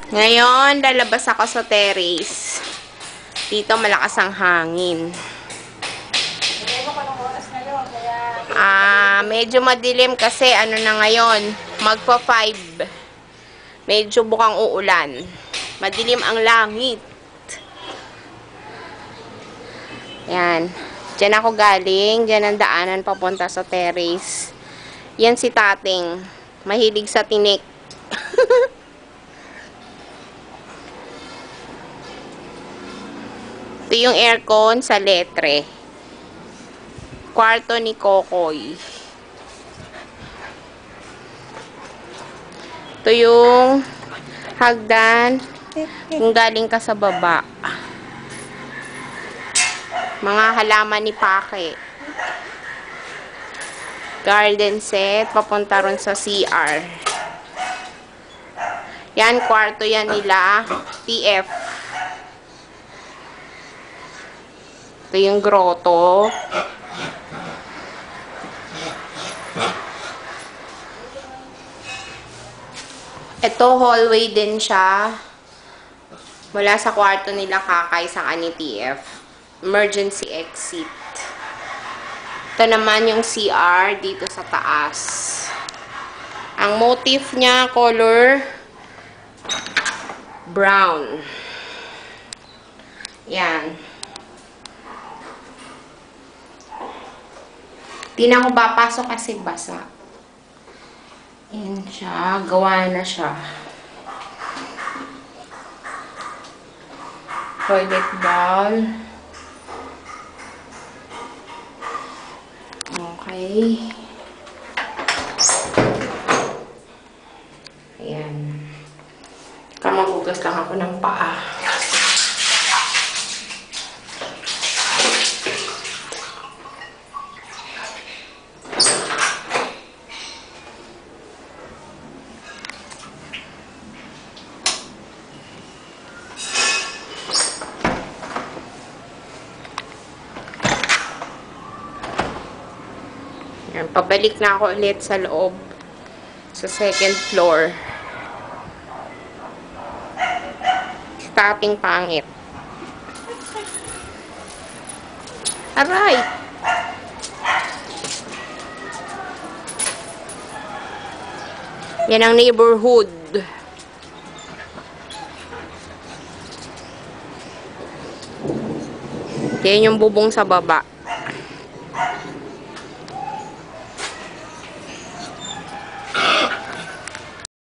Ngayon, lalabas ako sa terrace. Dito malakas ang hangin. Medyo madilim kasi ano na ngayon, magpa 5. Medyo bukang uulan. Madilim ang langit. Yan. Diyan ako galing. Diyan ang daanan papunta sa terrace. Yan si Tating. Mahilig sa tinik. Ito yung aircon sa letre. Kwarto ni Kokoy. Ito yung hagdan kung galing ka sa baba. Mga halaman ni Pake. Garden set. Papunta ron sa CR. Yan, kwarto yan nila. TF. Ito yung grotto. Ito, hallway din siya. Mula sa kwarto nila Kakay sa ni TF. Emergency exit. Ito naman yung CR dito sa taas. Ang motif niya, color brown. Yan. Di na ako papasok kasi basa. Yan siya. Gawa na siya. Toilet bowl. Okay. Ayan. Kamagugas lang ako ng paa. Yan, pabalik na ako ulit sa loob. Sa second floor. Starting pangit. Aray! Yan ang neighborhood. Yan yung bubong sa baba.